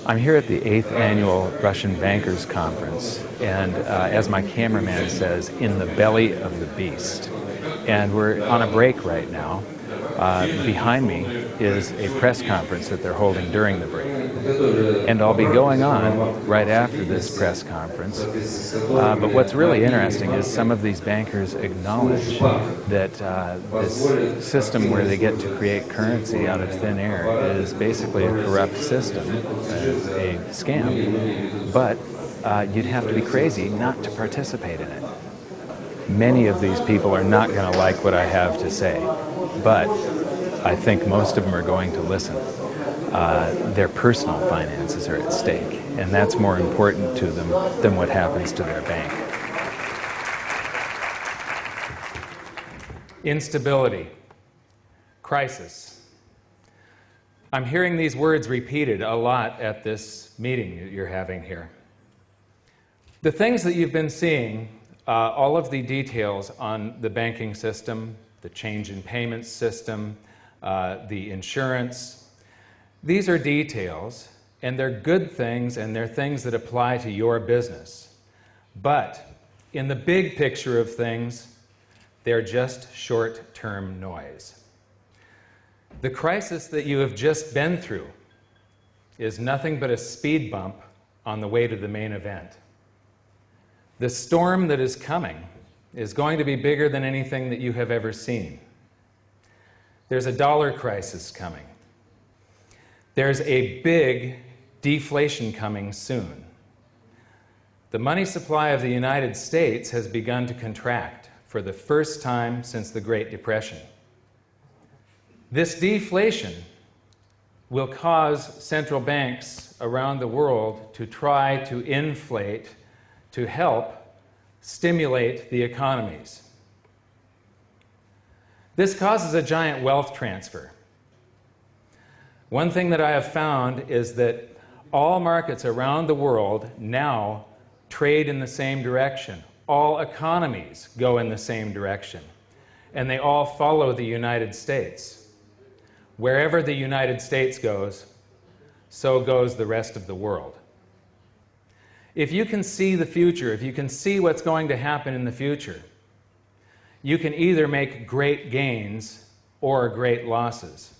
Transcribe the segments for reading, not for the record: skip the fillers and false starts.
I'm here at the 8th Annual Russian Bankers Conference, and as my cameraman says, in the belly of the beast. And we're on a break right now. Behind me is a press conference that they're holding during the break. And I'll be going on right after this press conference. But what's really interesting is some of these bankers acknowledge that this system where they get to create currency out of thin air is basically a corrupt system, a scam. But you'd have to be crazy not to participate in it. Many of these people are not going to like what I have to say, but I think most of them are going to listen. Their personal finances are at stake, and that's more important to them than what happens to their bank. Instability, crisis. I'm hearing these words repeated a lot at this meeting that you're having here. The things that you've been seeing, all of the details on the banking system, the change in payments system, the insurance, these are details, and they're good things, and they're things that apply to your business. But in the big picture of things, they're just short-term noise. The crisis that you have just been through is nothing but a speed bump on the way to the main event. The storm that is coming is going to be bigger than anything that you have ever seen. There's a dollar crisis coming. There's a big deflation coming soon. The money supply of the United States has begun to contract for the first time since the Great Depression. This deflation will cause central banks around the world to try to inflate to help stimulate the economies. This causes a giant wealth transfer. One thing that I have found is that all markets around the world now trade in the same direction. All economies go in the same direction, and they all follow the United States. Wherever the United States goes, so goes the rest of the world. If you can see the future, if you can see what's going to happen in the future, you can either make great gains or great losses.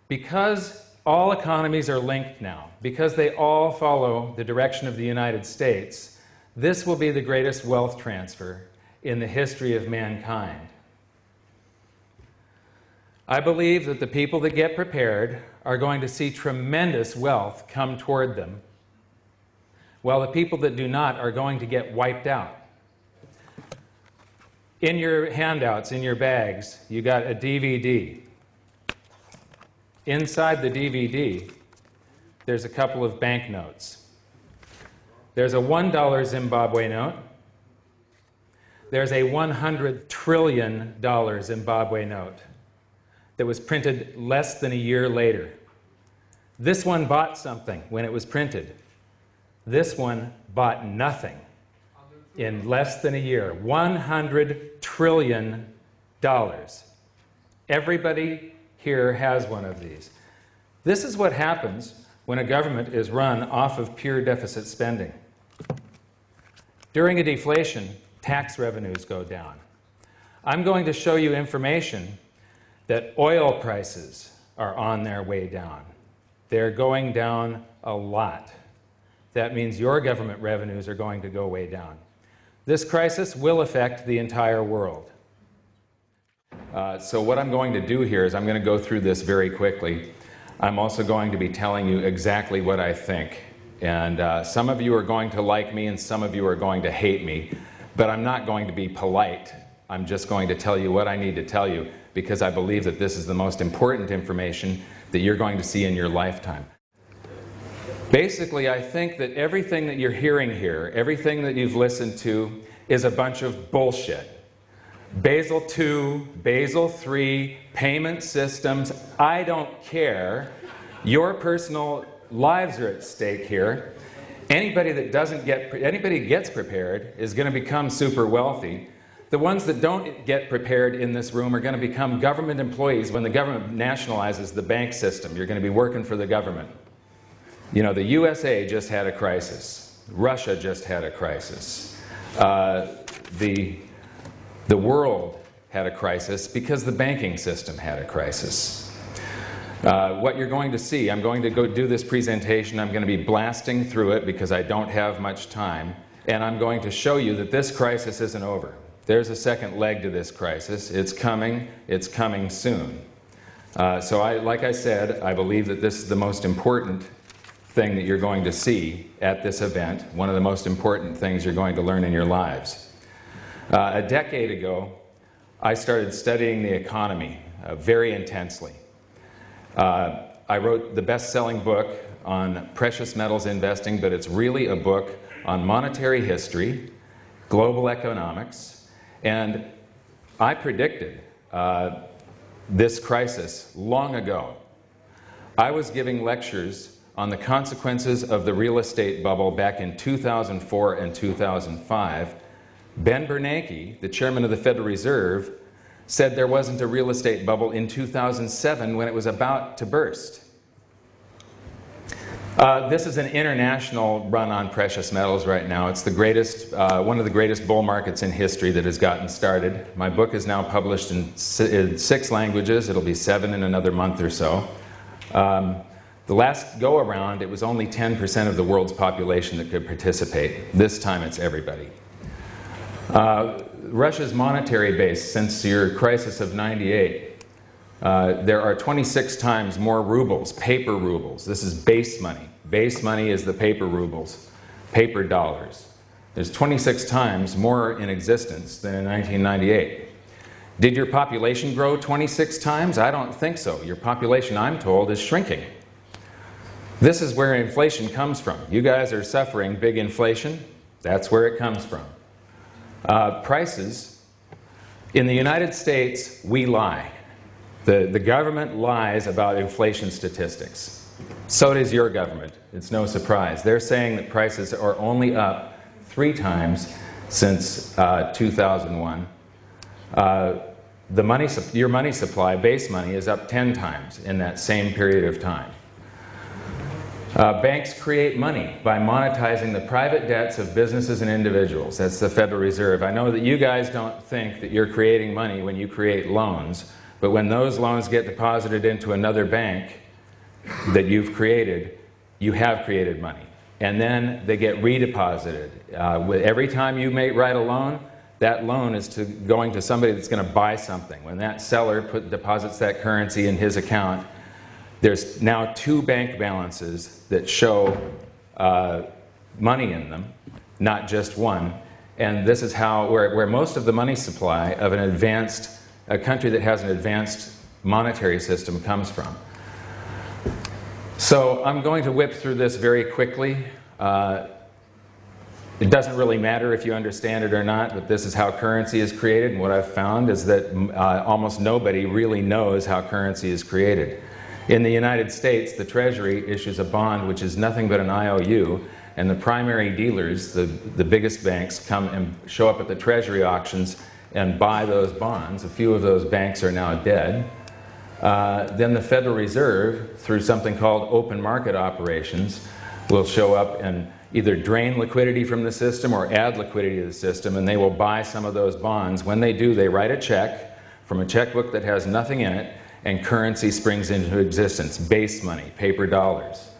Because all economies are linked now, because they all follow the direction of the United States, this will be the greatest wealth transfer in the history of mankind. I believe that the people that get prepared are going to see tremendous wealth come toward them, while the people that do not are going to get wiped out. In your handouts, in your bags, you got a DVD. Inside the DVD, there's a couple of banknotes. There's a $1 Zimbabwe note. There's a $100 trillion Zimbabwe note that was printed less than a year later. This one bought something when it was printed. This one bought nothing in less than a year. $100 trillion. Everybody here has one of these. This is what happens when a government is run off of pure deficit spending. During a deflation, tax revenues go down. I'm going to show you information that oil prices are on their way down. They're going down a lot. That means your government revenues are going to go way down. This crisis will affect the entire world. So what I'm going to do here is I'm going to go through this very quickly. I'm also going to be telling you exactly what I think. And some of you are going to like me and some of you are going to hate me. But I'm not going to be polite. I'm just going to tell you what I need to tell you because I believe that this is the most important information that you're going to see in your lifetime. Basically, I think that everything that you're hearing here, everything that you've listened to, is a bunch of bullshit. Basel II, Basel III, payment systems, I don't care. Your personal lives are at stake here. Anybody that gets prepared is going to become super wealthy. The ones that don't get prepared in this room are going to become government employees when the government nationalizes the bank system. You're going to be working for the government. You know, the USA just had a crisis. Russia just had a crisis. The world had a crisis because the banking system had a crisis. What you're going to see, I'm going to go do this presentation. I'm going to be blasting through it because I don't have much time. And I'm going to show you that this crisis isn't over. There's a second leg to this crisis. It's coming soon. Like I said, I believe that this is the most important thing that you're going to see at this event, one of the most important things you're going to learn in your lives. A decade ago, I started studying the economy very intensely. I wrote the best-selling book on precious metals investing, but it's really a book on monetary history, global economics, and I predicted this crisis long ago. I was giving lectures on the consequences of the real estate bubble back in 2004 and 2005. Ben Bernanke, the chairman of the Federal Reserve, said there wasn't a real estate bubble in 2007 when it was about to burst. This is an international run on precious metals right now. It's the greatest, one of the greatest bull markets in history that has gotten started. My book is now published in 6 languages. It'll be 7 in another month or so. The last go-around, it was only 10% of the world's population that could participate. This time it's everybody. Russia's monetary base, since your crisis of '98, there are 26 times more rubles, paper rubles. This is base money. Base money is the paper rubles, paper dollars. There's 26 times more in existence than in 1998. Did your population grow 26 times? I don't think so. Your population, I'm told, is shrinking. This is where inflation comes from. You guys are suffering big inflation. That's where it comes from. Prices. In the United States, we lie. The government lies about inflation statistics. So does your government. It's no surprise. They're saying that prices are only up 3 times since 2001. Your money supply, base money, is up 10 times in that same period of time. Banks create money by monetizing the private debts of businesses and individuals. That's the Federal Reserve. I know that you guys don't think that you're creating money when you create loans, but when those loans get deposited into another bank that you've created, you have created money. And then they get redeposited. Every time you write a loan, that loan is going to somebody that's going to buy something. When that seller deposits that currency in his account, there's now 2 bank balances that show money in them, not just one. And this is where most of the money supply of a country that has an advanced monetary system comes from. So I'm going to whip through this very quickly. It doesn't really matter if you understand it or not, but this is how currency is created. And what I've found is that almost nobody really knows how currency is created. In the United States, the Treasury issues a bond which is nothing but an IOU, and the primary dealers, the biggest banks, come and show up at the Treasury auctions and buy those bonds. A few of those banks are now dead. Then the Federal Reserve, through something called open market operations, will show up and either drain liquidity from the system or add liquidity to the system, and they will buy some of those bonds. When they do, they write a check from a checkbook that has nothing in it, and currency springs into existence, base money, paper dollars.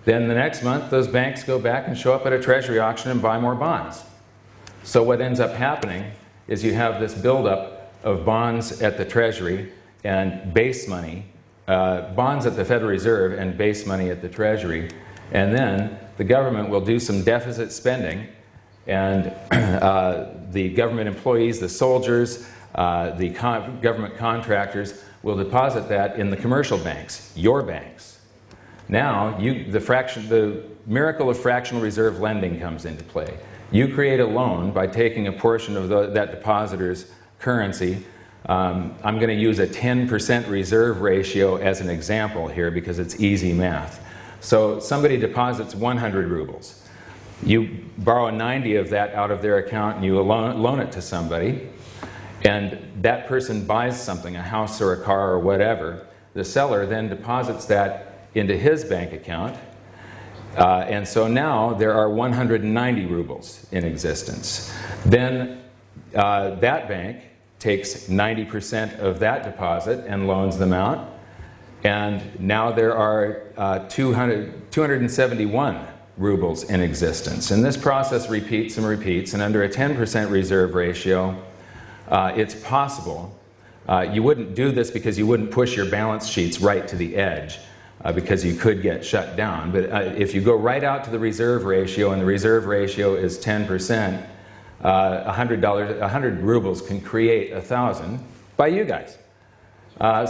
Then the next month, those banks go back and show up at a Treasury auction and buy more bonds. So what ends up happening is you have this buildup of bonds at the Treasury and base money, bonds at the Federal Reserve and base money at the Treasury, and then the government will do some deficit spending, and the government employees, the soldiers, the government contractors will deposit that in the commercial banks, your banks. Now, the miracle of fractional reserve lending comes into play. You create a loan by taking a portion of that depositor's currency. I'm going to use a 10% reserve ratio as an example here because it's easy math. So somebody deposits 100 rubles. You borrow 90 of that out of their account and you loan it to somebody. And that person buys something, a house or a car or whatever. The seller then deposits that into his bank account. And so now there are 190 rubles in existence. Then that bank takes 90% of that deposit and loans them out. And now there are 271 rubles in existence. And this process repeats and repeats, and under a 10% reserve ratio, it's possible. You wouldn't do this because you wouldn't push your balance sheets right to the edge, because you could get shut down. But if you go right out to the reserve ratio, and the reserve ratio is 10%, $100 rubles can create 1,000 by you guys.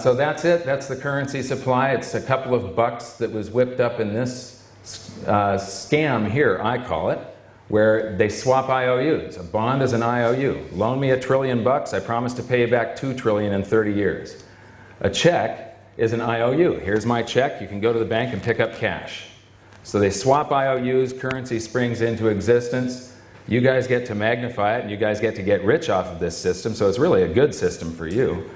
So that's it. That's the currency supply. It's a couple of bucks that was whipped up in this scam here, I call it, where they swap IOUs. A bond is an IOU. Loan me $1 trillion, I promise to pay you back $2 trillion in 30 years. A check is an IOU. Here's my check. You can go to the bank and pick up cash. So they swap IOUs, currency springs into existence. You guys get to magnify it, and you guys get to get rich off of this system, so it's really a good system for you.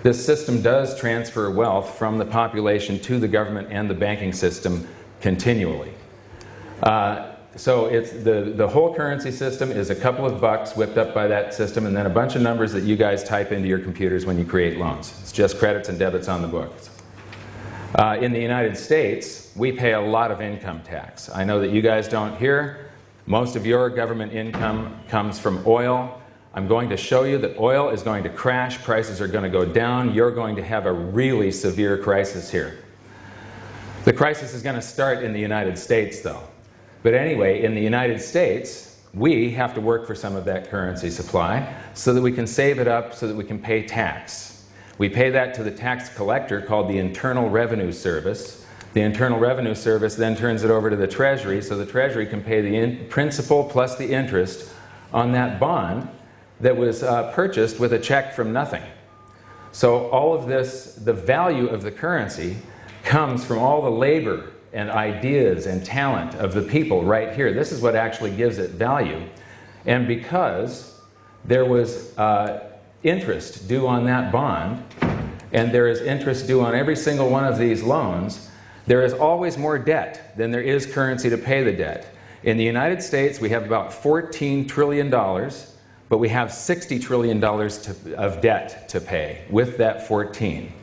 This system does transfer wealth from the population to the government and the banking system continually. So it's the whole currency system is a couple of bucks whipped up by that system, and then a bunch of numbers that you guys type into your computers when you create loans. It's just credits and debits on the books. In the United States, we pay a lot of income tax. I know that you guys don't here. Most of your government income comes from oil. I'm going to show you that oil is going to crash, prices are going to go down, you're going to have a really severe crisis here. The crisis is going to start in the United States though. But anyway, in the United States, we have to work for some of that currency supply so that we can save it up so that we can pay tax. We pay that to the tax collector called the Internal Revenue Service. The Internal Revenue Service then turns it over to the Treasury, so the Treasury can pay the principal plus the interest on that bond that was purchased with a check from nothing. So all of this, the value of the currency, comes from all the labor and ideas and talent of the people right here. This is what actually gives it value. And because there was interest due on that bond, and there is interest due on every single one of these loans, there is always more debt than there is currency to pay the debt. In the United States, we have about $14 trillion, but we have $60 trillion of debt to pay with that 14.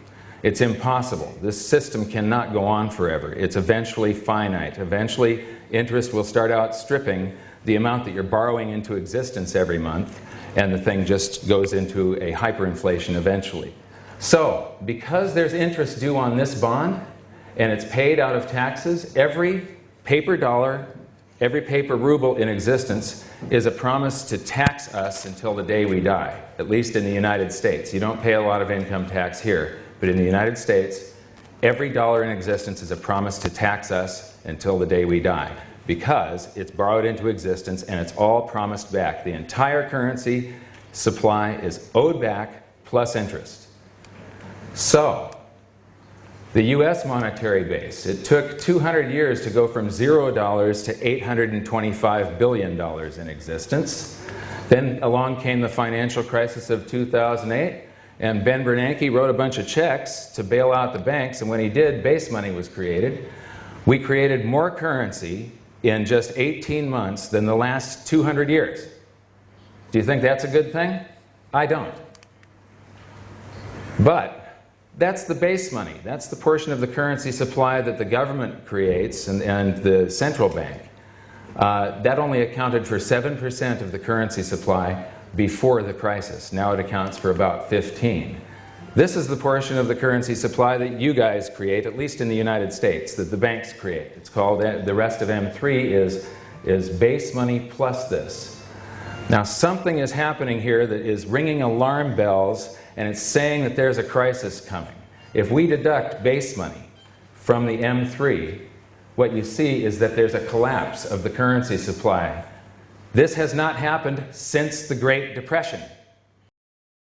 It's impossible. This system cannot go on forever. It's eventually finite. Eventually, interest will start outstripping the amount that you're borrowing into existence every month, and the thing just goes into a hyperinflation eventually. So, because there's interest due on this bond, and it's paid out of taxes, every paper dollar, every paper ruble in existence is a promise to tax us until the day we die, at least in the United States. You don't pay a lot of income tax here, but in the United States, every dollar in existence is a promise to tax us until the day we die, because it's borrowed into existence and it's all promised back. The entire currency supply is owed back plus interest. So, the US monetary base, it took 200 years to go from $0 to $825 billion in existence. Then along came the financial crisis of 2008, and Ben Bernanke wrote a bunch of checks to bail out the banks, and when he did, base money was created. We created more currency in just 18 months than the last 200 years. Do you think that's a good thing? I don't. But that's the base money. That's the portion of the currency supply that the government creates and the central bank. That only accounted for 7% of the currency supply before the crisis. Now it accounts for about 15%. This is the portion of the currency supply that you guys create, at least in the United States, that the banks create. It's called, the rest of M3 is base money plus this. Now something is happening here that is ringing alarm bells, and it's saying that there's a crisis coming. If we deduct base money from the M3, what you see is that there's a collapse of the currency supply. This has not happened since the Great Depression.